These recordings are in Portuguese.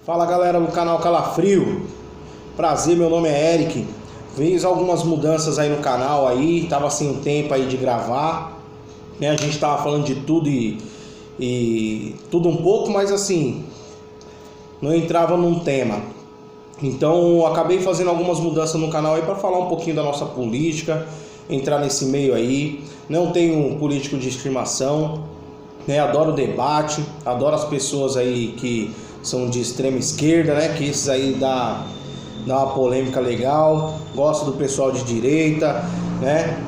Fala galera do canal Calafrio, prazer, meu nome é Eric. Fiz algumas mudanças aí no canal aí, tava sem um tempo aí de gravar, né? A gente tava falando de tudo e tudo um pouco, mas assim, não entrava num tema. Então acabei fazendo algumas mudanças no canal aí para falar um pouquinho da nossa política, entrar nesse meio aí. Não tenho político de estimação, né? Adoro debate, adoro as pessoas aí que são de extrema esquerda, né? Que esses aí dá uma polêmica legal. Gosto do pessoal de direita, né?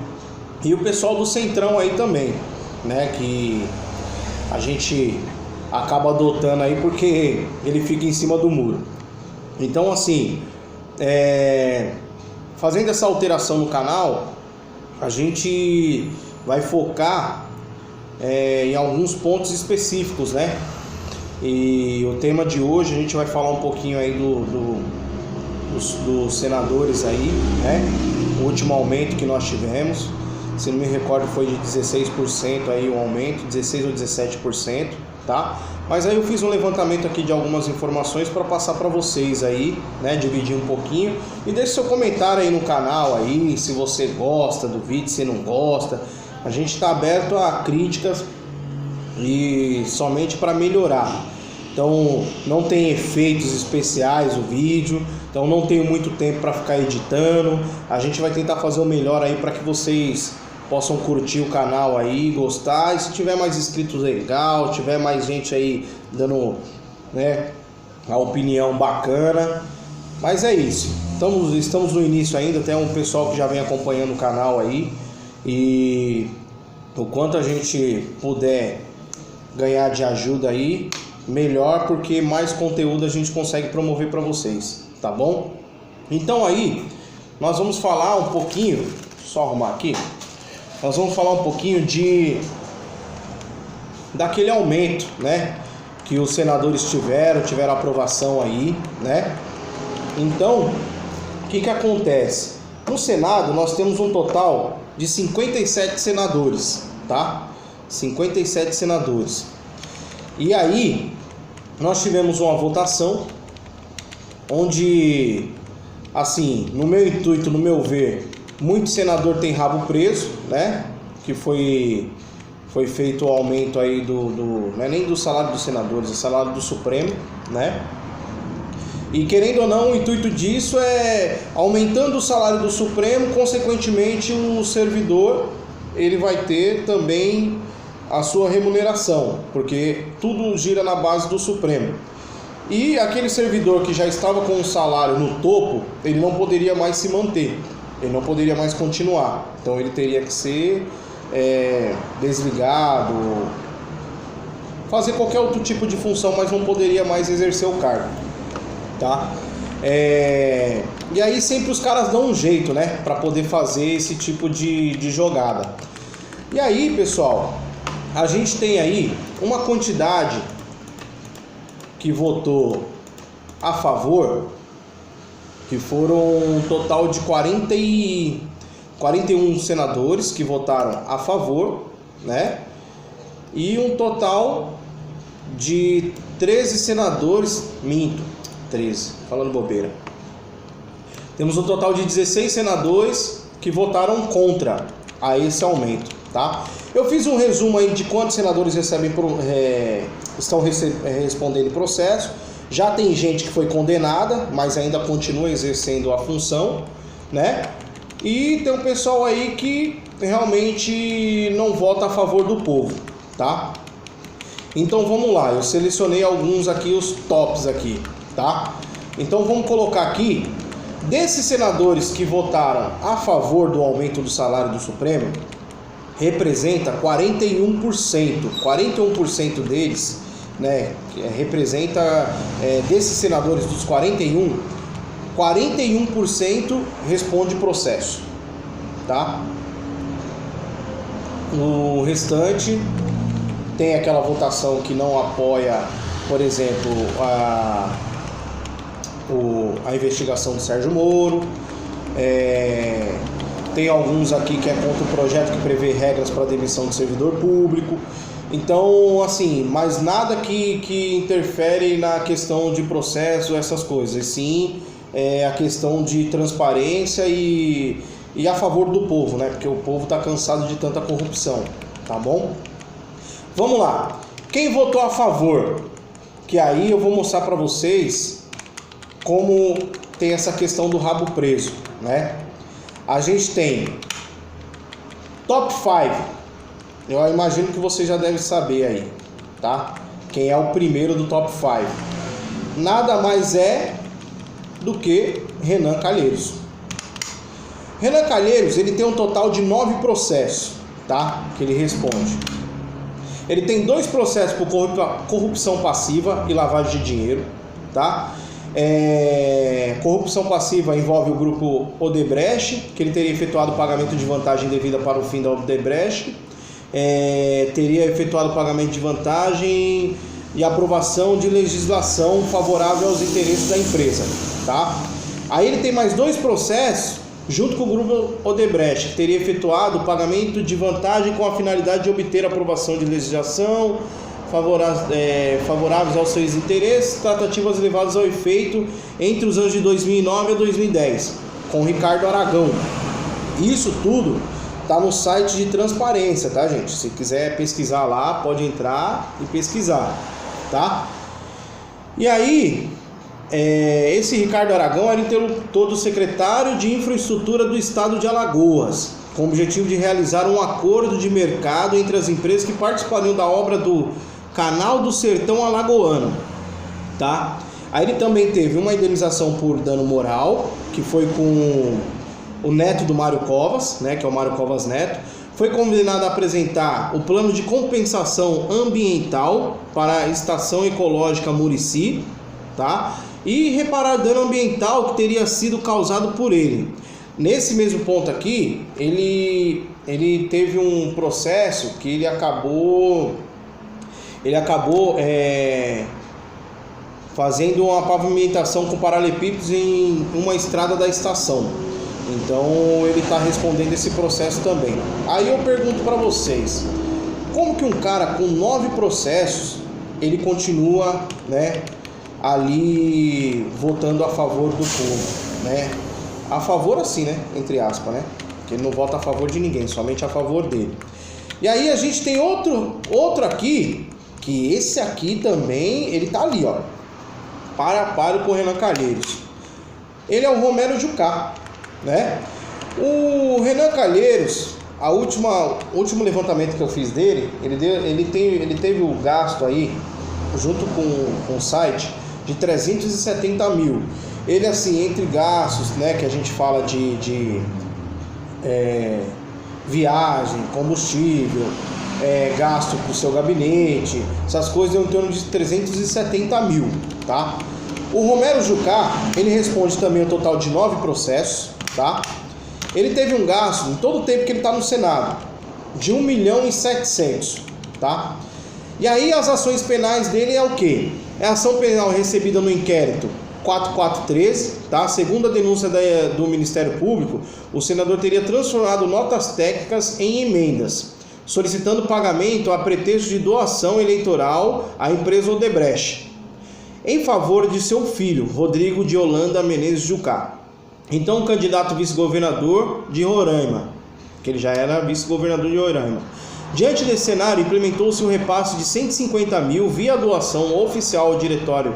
E o pessoal do centrão aí também, né? Que a gente acaba adotando aí porque ele fica em cima do muro. Então assim, fazendo essa alteração no canal, a gente vai focar em alguns pontos específicos, né? E o tema de hoje a gente vai falar um pouquinho aí dos senadores aí, né? O último aumento que nós tivemos, se não me recordo foi de 16% aí o aumento, 16 ou 17%, tá? Mas aí eu fiz um levantamento aqui de algumas informações para passar para vocês aí, né? Dividir um pouquinho e deixe seu comentário aí no canal aí, se você gosta do vídeo, se não gosta. A gente está aberto a críticas e somente para melhorar. Então não tem efeitos especiais o vídeo, então não tenho muito tempo para ficar editando. A gente vai tentar fazer o melhor aí para que vocês possam curtir o canal aí, gostar. E se tiver mais inscritos, legal, tiver mais gente aí dando, né, a opinião bacana. Mas é isso, estamos no início ainda, tem um pessoal que já vem acompanhando o canal aí. E o quanto a gente puder ganhar de ajuda aí, melhor, porque mais conteúdo a gente consegue promover para vocês, tá bom? Então aí, nós vamos falar um pouquinho, só arrumar aqui, nós vamos falar um pouquinho daquele aumento, né, que os senadores tiveram aprovação aí, né? Então, o que acontece? No Senado nós temos um total de 57 senadores, tá? 57 senadores. E aí, nós tivemos uma votação onde, assim, no meu intuito, no meu ver, muito senador tem rabo preso, né? Que foi feito o aumento aí não é nem do salário dos senadores, é o salário do Supremo, né? E querendo ou não, o intuito disso é aumentando o salário do Supremo, consequentemente o servidor ele vai ter também a sua remuneração, porque tudo gira na base do Supremo. E aquele servidor que já estava com o salário no topo, ele não poderia mais se manter, ele não poderia mais continuar. Então ele teria que ser desligado, fazer qualquer outro tipo de função, mas não poderia mais exercer o cargo, tá? E aí sempre os caras dão um jeito, né, para poder fazer esse tipo de jogada. E aí, pessoal, a gente tem aí uma quantidade que votou a favor, que foram um total de 41 senadores que votaram a favor, né? E um total de 13 senadores, 13, falando bobeira. Temos um total de 16 senadores que votaram contra a esse aumento, tá? Eu fiz um resumo aí de quantos senadores estão respondendo processo. Já tem gente que foi condenada, mas ainda continua exercendo a função, né? E tem um pessoal aí que realmente não vota a favor do povo, tá? Então vamos lá, eu selecionei alguns aqui, os tops aqui, tá? Então vamos colocar aqui, desses senadores que votaram a favor do aumento do salário do Supremo, representa 41% deles, né? Representa desses senadores, dos 41% responde processo, tá? O restante tem aquela votação que não apoia, por exemplo, a investigação do Sérgio Moro. Tem alguns aqui que é contra o projeto que prevê regras para demissão de servidor público. Então, assim, mas nada que interfere na questão de processo, essas coisas. Sim, a questão de transparência e a favor do povo, né? Porque o povo está cansado de tanta corrupção, tá bom? Vamos lá. Quem votou a favor? Que aí eu vou mostrar para vocês como tem essa questão do rabo preso, né? A gente tem top 5. Eu imagino que você já deve saber aí, tá? Quem é o primeiro do top 5. Nada mais é do que Renan Calheiros. Renan Calheiros, ele tem um total de 9 processos, tá? Que ele responde. Ele tem 2 processos por corrupção passiva e lavagem de dinheiro, tá? Corrupção passiva envolve o grupo Odebrecht, que ele teria efetuado o pagamento de vantagem devida para o fim da Odebrecht. Teria efetuado o pagamento de vantagem e aprovação de legislação favorável aos interesses da empresa, tá? Aí ele tem mais 2 processos junto com o grupo Odebrecht, que teria efetuado o pagamento de vantagem com a finalidade de obter aprovação de legislação favoráveis aos seus interesses, tratativas levadas ao efeito entre os anos de 2009 a 2010, com Ricardo Aragão. Isso tudo tá no site de transparência, tá, gente? Se quiser pesquisar lá, pode entrar e pesquisar, tá? E aí, esse Ricardo Aragão era interlocutor do secretário de Infraestrutura do Estado de Alagoas, com o objetivo de realizar um acordo de mercado entre as empresas que participariam da obra do Canal do Sertão Alagoano, tá? Aí ele também teve uma indenização por dano moral, que foi com o neto do Mário Covas, né, que é o Mário Covas Neto. Foi convidado a apresentar o plano de compensação ambiental para a Estação Ecológica Murici, tá? E reparar dano ambiental que teria sido causado por ele. Nesse mesmo ponto aqui, ele teve um processo que ele acabou fazendo uma pavimentação com paralelepípedos em uma estrada da estação. Então ele está respondendo esse processo também. Aí eu pergunto para vocês, como que um cara com 9 processos, ele continua, né, ali votando a favor do povo, né? A favor assim, né, entre aspas, né? Porque ele não vota a favor de ninguém, somente a favor dele. E aí a gente tem outro aqui, que esse aqui também, ele tá ali, ó, para com o Renan Calheiros. Ele é o Romero Jucá, né? O Renan Calheiros, o último levantamento que eu fiz dele, ele teve o gasto aí, junto com o site, de 370 mil. Ele, assim, entre gastos, né, que a gente fala de viagem, combustível, gasto para o seu gabinete, essas coisas, deu em torno de 370 mil, tá? O Romero Jucá, ele responde também um total de 9 processos, tá? Ele teve um gasto, em todo o tempo que ele está no Senado, de 1.700.000, tá? E aí as ações penais dele é o quê? É a ação penal recebida no inquérito 4413, tá? Segundo a denúncia do Ministério Público, o senador teria transformado notas técnicas em emendas, solicitando pagamento a pretexto de doação eleitoral à empresa Odebrecht, em favor de seu filho, Rodrigo de Holanda Menezes Jucá. Então, o candidato vice-governador de Roraima, que ele já era vice-governador de Roraima. Diante desse cenário, implementou-se um repasse de 150 mil via doação oficial ao diretório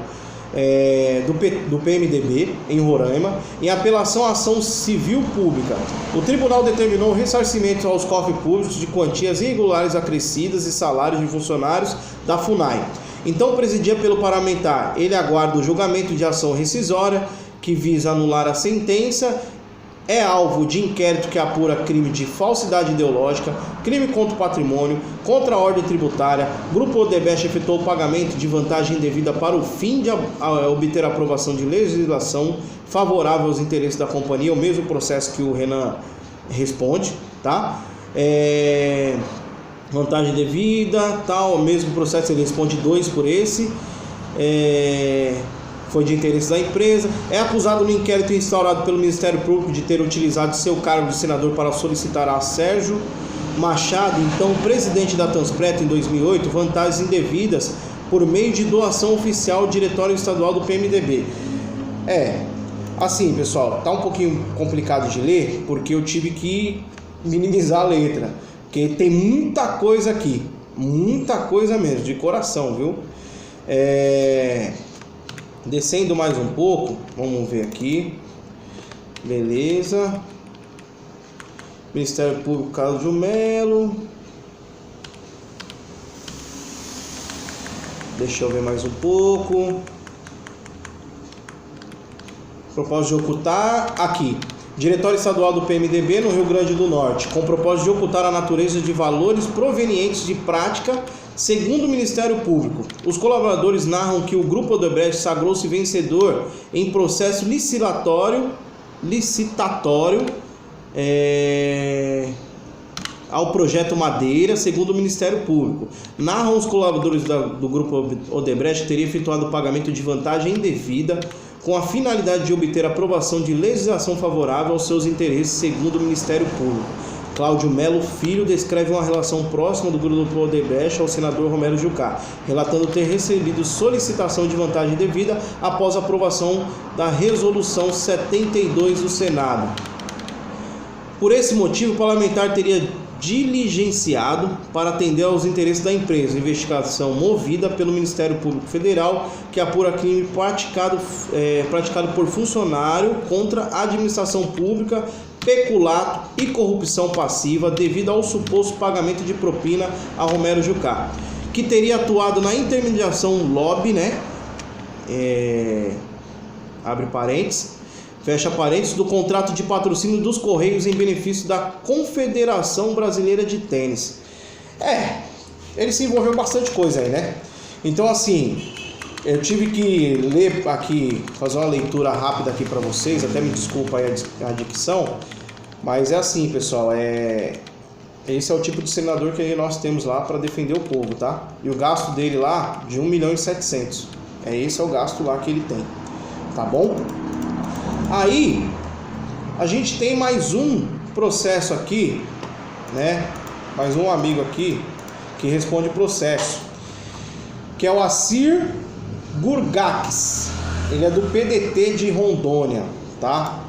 do PMDB em Roraima, em apelação à ação civil pública. O tribunal determinou o ressarcimento aos cofres públicos de quantias irregulares acrescidas e salários de funcionários da FUNAI. Então, presidia pelo parlamentar, ele aguarda o julgamento de ação rescisória que visa anular a sentença. É alvo de inquérito que apura crime de falsidade ideológica, crime contra o patrimônio, contra a ordem tributária. Grupo Odebrecht efetuou o pagamento de vantagem indevida para o fim de obter a aprovação de legislação favorável aos interesses da companhia, o mesmo processo que o Renan responde, tá? Vantagem devida, tal, o mesmo processo, ele responde 2 por esse. Foi de interesse da empresa. É acusado no inquérito instaurado pelo Ministério Público de ter utilizado seu cargo de senador para solicitar a Sérgio Machado, então presidente da Transpetro em 2008, vantagens indevidas por meio de doação oficial ao Diretório Estadual do PMDB. Assim, pessoal, tá um pouquinho complicado de ler, porque eu tive que minimizar a letra, porque tem muita coisa aqui, muita coisa mesmo, de coração, viu? Descendo mais um pouco, vamos ver aqui, beleza. Ministério Público Cláudio Melo. Deixa eu ver mais um pouco. Propósito de ocultar. Aqui. Diretório Estadual do PMDB no Rio Grande do Norte. Com propósito de ocultar a natureza de valores provenientes de prática, segundo o Ministério Público. Os colaboradores narram que o Grupo Odebrecht sagrou-se vencedor em processo licitatório ao projeto Madeira, segundo o Ministério Público. Narram os colaboradores do Grupo Odebrecht que teria efetuado o pagamento de vantagem indevida com a finalidade de obter aprovação de legislação favorável aos seus interesses, segundo o Ministério Público. Cláudio Melo Filho descreve uma relação próxima do Grupo Odebrecht ao senador Romero Jucá, relatando ter recebido solicitação de vantagem indevida após a aprovação da Resolução 72 do Senado. Por esse motivo, o parlamentar teria diligenciado para atender aos interesses da empresa. Investigação movida pelo Ministério Público Federal, que apura crime praticado por funcionário contra a administração pública, peculato e corrupção passiva devido ao suposto pagamento de propina a Romero Jucá, que teria atuado na intermediação lobby, abre parênteses, fecha parênteses, do contrato de patrocínio dos Correios em benefício da Confederação Brasileira de Tênis. Ele se envolveu bastante coisa aí, né? Então, assim, eu tive que ler aqui, fazer uma leitura rápida aqui para vocês, até me desculpa aí a dicção, mas é assim, pessoal, esse é o tipo de senador que nós temos lá para defender o povo, tá? E o gasto dele lá, de 1.700.000. Esse é o gasto lá que ele tem, tá bom? Aí, a gente tem mais um processo aqui, né? Mais um amigo aqui que responde processo, que é o Assir Gurgax. Ele é do PDT de Rondônia, tá?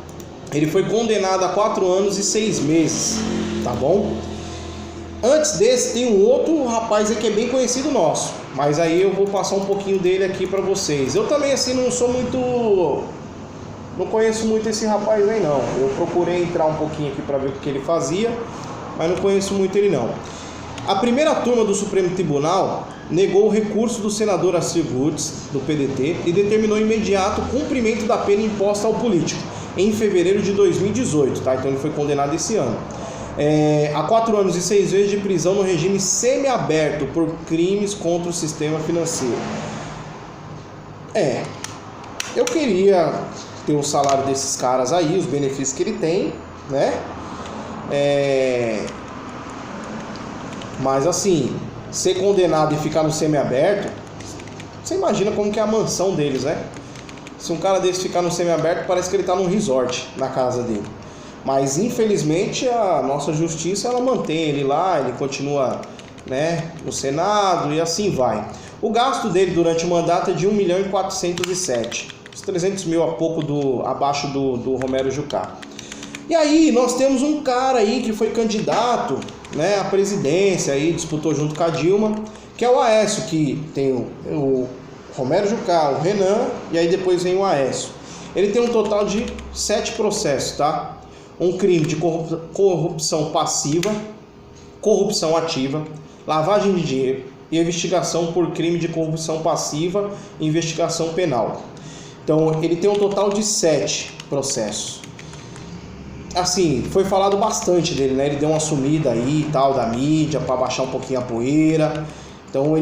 Ele foi condenado a 4 anos e 6 meses, tá bom? Antes desse tem um outro rapaz aí que é bem conhecido nosso, mas aí eu vou passar um pouquinho dele aqui pra vocês. Eu também assim não conheço muito esse rapaz aí não. Eu procurei entrar um pouquinho aqui para ver o que ele fazia, mas não conheço muito ele não. A primeira turma do Supremo Tribunal negou o recurso do senador Assir Gurgax, do PDT, e determinou imediato o cumprimento da pena imposta ao político, em fevereiro de 2018, tá? Então ele foi condenado esse ano. A 4 anos e 6 meses de prisão no regime semiaberto por crimes contra o sistema financeiro. Eu queria ter o salário desses caras aí, os benefícios que ele tem, né? Mas assim, ser condenado e ficar no semiaberto, você imagina como que é a mansão deles, né? Se um cara desse ficar no semiaberto, parece que ele tá num resort na casa dele. Mas infelizmente a nossa justiça, ela mantém ele lá, ele continua, né, no Senado e assim vai. O gasto dele durante o mandato é de 1.407.000, os 300 mil abaixo do Romero Jucá. E aí nós temos um cara aí que foi candidato, né, à presidência, aí disputou junto com a Dilma, que é o Aécio, que tem o Romero Jucá, o Renan, e aí depois vem o Aécio. Ele tem um total de 7 processos, tá? Um crime de corrupção passiva, corrupção ativa, lavagem de dinheiro e investigação por crime de corrupção passiva e investigação penal. Então, ele tem um total de 7 processos. Assim, foi falado bastante dele, né? Ele deu uma sumida aí e tal da mídia para baixar um pouquinho a poeira. Então,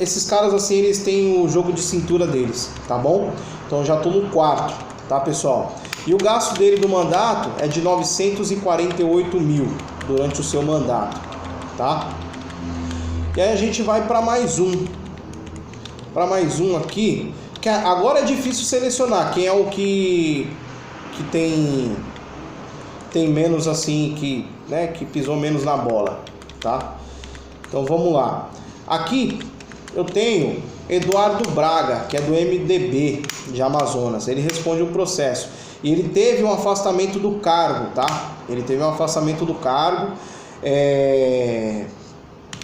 esses caras assim, eles têm o jogo de cintura deles, tá bom? Então, eu já tô no 4, tá, pessoal? E o gasto dele do mandato é de 948 mil durante o seu mandato, tá? E aí a gente vai para mais um. Para mais um aqui, que agora é difícil selecionar quem é o que tem menos assim, que pisou menos na bola, tá? Então vamos lá. Aqui eu tenho Eduardo Braga, que é do MDB de Amazonas. Ele responde um processo. E ele teve um afastamento do cargo, tá? Ele teve um afastamento do cargo.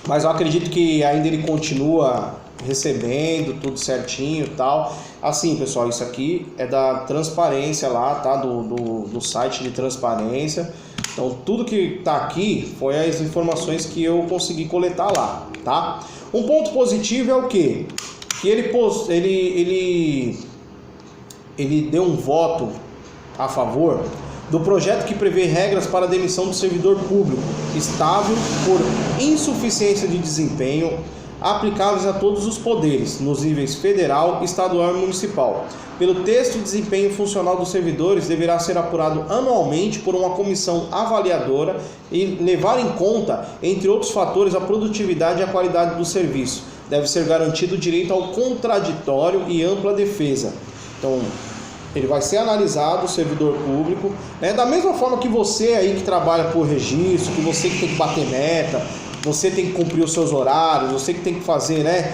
Mas eu acredito que ainda ele continua recebendo tudo certinho e tal. Assim, pessoal, isso aqui é da transparência lá, tá? Do site de transparência. Então, tudo que tá aqui foi as informações que eu consegui coletar lá, tá? Um ponto positivo é o quê? Que ele deu um voto a favor do projeto que prevê regras para a demissão do servidor público estável por insuficiência de desempenho aplicáveis a todos os poderes, nos níveis federal, estadual e municipal. Pelo texto, o desempenho funcional dos servidores deverá ser apurado anualmente por uma comissão avaliadora e levar em conta, entre outros fatores, a produtividade e a qualidade do serviço. Deve ser garantido o direito ao contraditório e ampla defesa. Então, ele vai ser analisado, o servidor público, né? Da mesma forma que você aí que trabalha por registro, que você que tem que bater meta, você tem que cumprir os seus horários, você que tem que fazer, né,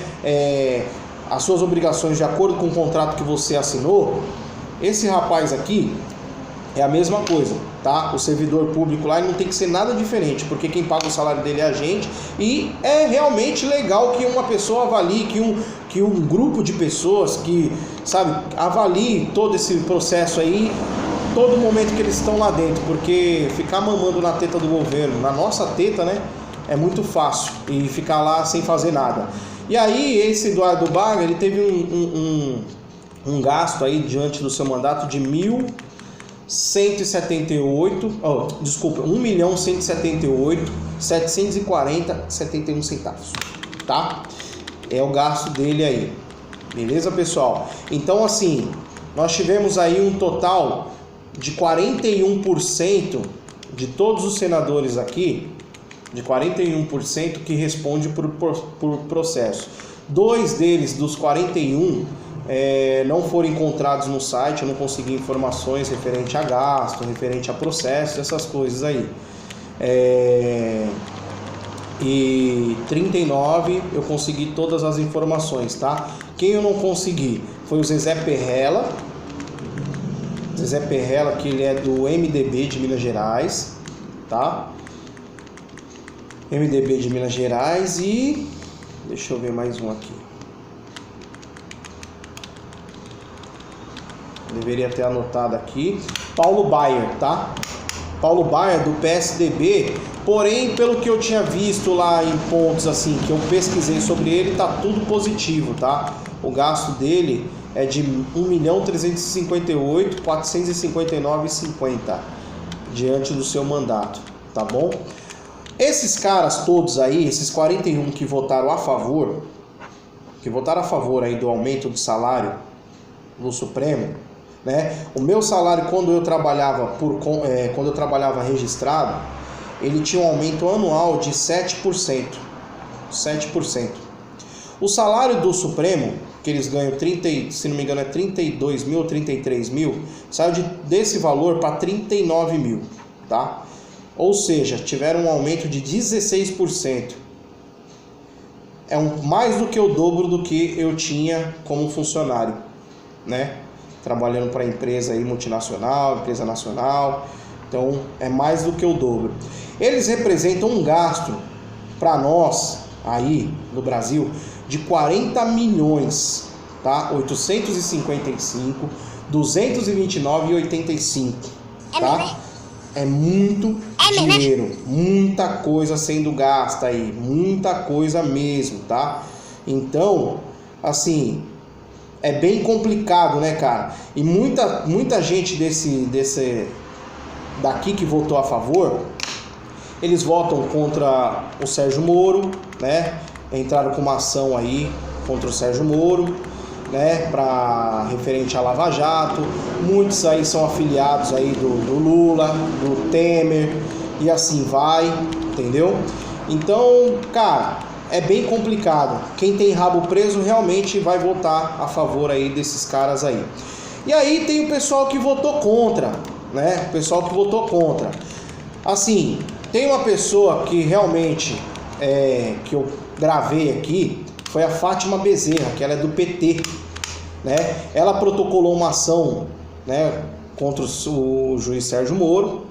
as suas obrigações de acordo com o contrato que você assinou. Esse rapaz aqui é a mesma coisa, tá? O servidor público lá, ele não tem que ser nada diferente, porque quem paga o salário dele é a gente, e é realmente legal que uma pessoa avalie, que um grupo de pessoas que, sabe, avalie todo esse processo aí, todo momento que eles estão lá dentro, porque ficar mamando na teta do governo, na nossa teta, né, é muito fácil, e ficar lá sem fazer nada. E aí, esse Eduardo Braga, ele teve um gasto aí diante do seu mandato de 1.178.740,71 centavos, tá? É o gasto dele aí, beleza, pessoal? Então, assim, nós tivemos aí um total de 41% de todos os senadores aqui, de 41% que responde por processo. 2 deles, dos 41, não foram encontrados no site, eu não consegui informações referente a gasto, referente a processo, essas coisas aí. E 39 eu consegui todas as informações, tá? Quem eu não consegui foi o Zezé Perrella. Zezé Perrella, que ele é do MDB de Minas Gerais, tá? MDB de Minas Gerais. E deixa eu ver mais um aqui. Deveria ter anotado aqui. Paulo Baier, tá? Paulo Baier, do PSDB. Porém, pelo que eu tinha visto lá em pontos assim, que eu pesquisei sobre ele, tá tudo positivo, tá? O gasto dele é de 1.358.459,50 diante do seu mandato, tá bom? Esses caras todos aí, esses 41 que votaram a favor aí do aumento do salário do Supremo, né? O meu salário, quando eu trabalhava registrado, ele tinha um aumento anual de 7%. 7%. O salário do Supremo, que eles ganham, se não me engano, é 32 mil ou 33 mil, saiu desse valor para 39 mil, tá? Ou seja, tiveram um aumento de 16%. É mais do que o dobro do que eu tinha como funcionário, né? Trabalhando para empresa aí multinacional, empresa nacional. Então, é mais do que o dobro. Eles representam um gasto para nós aí no Brasil de 40 milhões, tá? 855.229,85, tá? É muito dinheiro, muita coisa sendo gasta aí, muita coisa mesmo, tá? Então, assim, é bem complicado, né, cara? E muita gente daqui que votou a favor, eles votam contra o Sérgio Moro, né? Entraram com uma ação aí contra o Sérgio Moro, né, referente à Lava Jato. Muitos aí são afiliados aí do Lula, do Temer, e assim vai, entendeu? Então, cara, é bem complicado. Quem tem rabo preso realmente vai votar a favor aí desses caras aí. E aí tem o pessoal que votou contra, né? O pessoal que votou contra. Assim, tem uma pessoa que realmente que eu gravei aqui, foi a Fátima Bezerra, que ela é do PT, né? Ela protocolou uma ação, né, contra o juiz Sérgio Moro,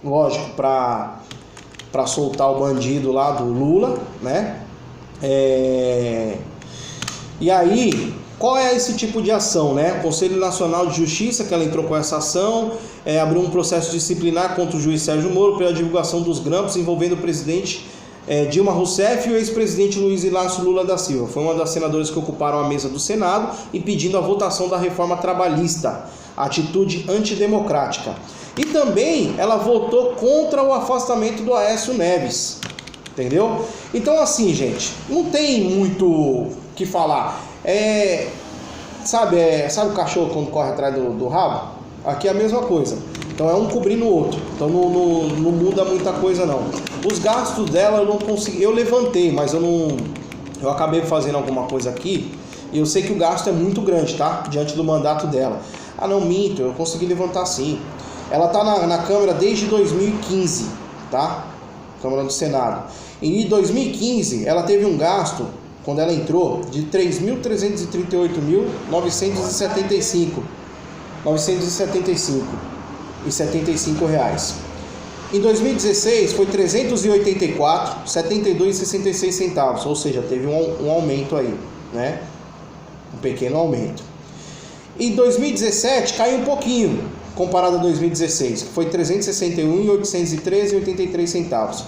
lógico, para soltar o bandido lá do Lula, né? E aí, qual é esse tipo de ação, né? O Conselho Nacional de Justiça, que ela entrou com essa ação, abriu um processo disciplinar contra o juiz Sérgio Moro pela divulgação dos grampos envolvendo o presidente Dilma Rousseff e o ex-presidente Luiz Inácio Lula da Silva. Foi uma das senadoras que ocuparam a mesa do Senado impedindo a votação da reforma trabalhista, atitude antidemocrática. E também ela votou contra o afastamento do Aécio Neves, entendeu? Então assim, gente, não tem muito o que falar. Sabe o cachorro quando corre atrás do rabo? Aqui é a mesma coisa. Então é um cobrindo o outro. Então não muda muita coisa não. Os gastos dela eu não consegui. Eu levantei, mas eu acabei fazendo alguma coisa aqui. E eu sei que o gasto é muito grande, tá? Diante do mandato dela. Ah, não, minto, eu consegui levantar sim. Ela tá na Câmara desde 2015, tá? Câmara do Senado. E em 2015 ela teve um gasto, quando ela entrou, de R$ 3.338.975,75 reais. Em 2016 foi 384,72,66 centavos, ou seja, teve um aumento aí, né? Um pequeno aumento. Em 2017 caiu um pouquinho, comparado a 2016, que foi 361,813,83 centavos.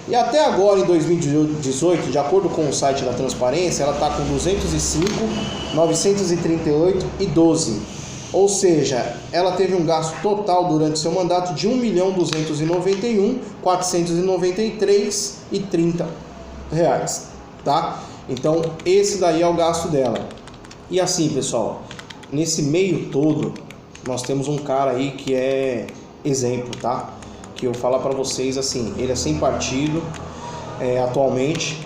E até agora, em 2018, de acordo com o site da Transparência, ela está com 205.938,12. Ou seja, ela teve um gasto total durante seu mandato de R$ 1.291.493,30, tá? Então, esse daí é o gasto dela. E assim, pessoal, nesse meio todo, nós temos um cara aí que é exemplo, tá? Que eu falo para vocês assim, ele é sem partido atualmente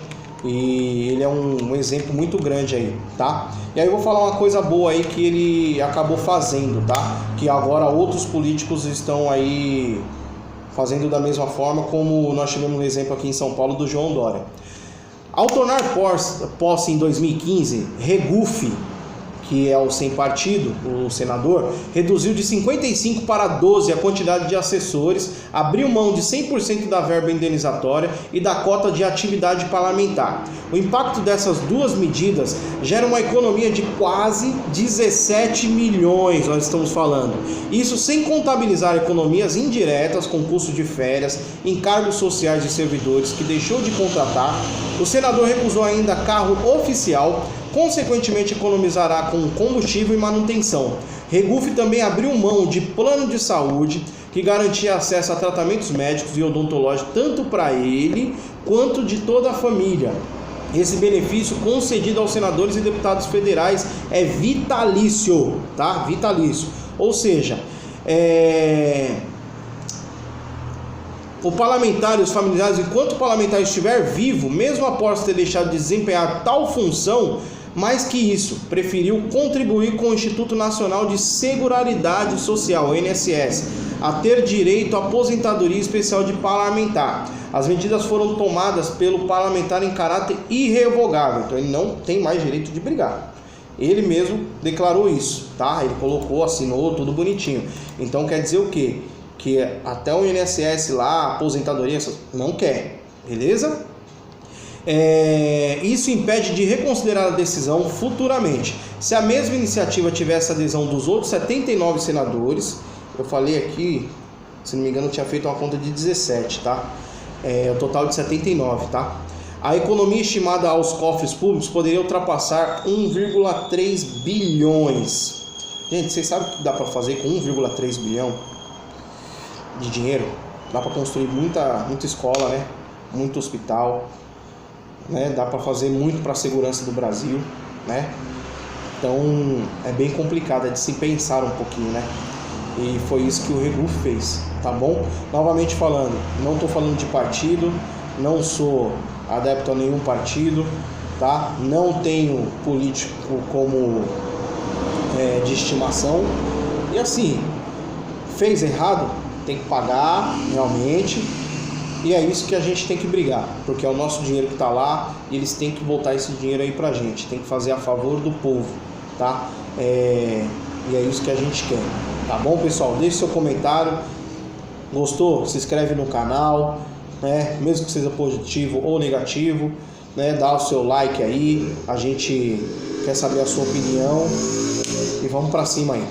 e ele é um exemplo muito grande aí, tá? E aí eu vou falar uma coisa boa aí que ele acabou fazendo, tá? Que agora outros políticos estão aí fazendo da mesma forma, como nós tivemos um exemplo aqui em São Paulo do João Dória. Ao tornar posse em 2015, Regufe, que é o sem partido, o senador, reduziu de 55 para 12 a quantidade de assessores, abriu mão de 100% da verba indenizatória e da cota de atividade parlamentar. O impacto dessas duas medidas gera uma economia de quase 17 milhões, nós estamos falando. Isso sem contabilizar economias indiretas com custo de férias, encargos sociais de servidores que deixou de contratar. O senador recusou ainda carro oficial, consequentemente economizará com combustível e manutenção. Regufe também abriu mão de plano de saúde que garantia acesso a tratamentos médicos e odontológicos tanto para ele quanto de toda a família. Esse benefício concedido aos senadores e deputados federais é vitalício, tá? Vitalício. Ou seja, o parlamentar e os familiares, enquanto o parlamentar estiver vivo, mesmo após ter deixado de desempenhar tal função, mais que isso, preferiu contribuir com o Instituto Nacional de Seguridade Social, o INSS, a ter direito à aposentadoria especial de parlamentar. As medidas foram tomadas pelo parlamentar em caráter irrevogável, então ele não tem mais direito de brigar. Ele mesmo declarou isso, tá? Ele colocou, assinou, tudo bonitinho. Então quer dizer o quê? Que até o INSS lá, aposentadoria, não quer, beleza? Isso impede de reconsiderar a decisão futuramente. Se a mesma iniciativa tivesse adesão dos outros 79 senadores, eu falei aqui, se não me engano, eu tinha feito uma conta de 17, tá? O total de 79, tá? A economia estimada aos cofres públicos poderia ultrapassar 1,3 bilhões. Gente, vocês sabem o que dá para fazer com 1,3 bilhão de dinheiro? Dá para construir muita escola, né? Muito hospital, né? Dá para fazer muito para a segurança do Brasil, né? Então é bem complicado, é de se pensar um pouquinho, né? E foi isso que o Regufe fez, tá bom? Novamente falando, não estou falando de partido, não sou adepto a nenhum partido, tá? Não tenho político como de estimação. E assim, fez errado, tem que pagar realmente. E é isso que a gente tem que brigar, porque é o nosso dinheiro que está lá e eles têm que voltar esse dinheiro aí pra gente, tem que fazer a favor do povo, tá? E é isso que a gente quer, tá bom, pessoal? Deixe seu comentário, gostou? Se inscreve no canal, né? Mesmo que seja positivo ou negativo, né? Dá o seu like aí, a gente quer saber a sua opinião e vamos pra cima aí.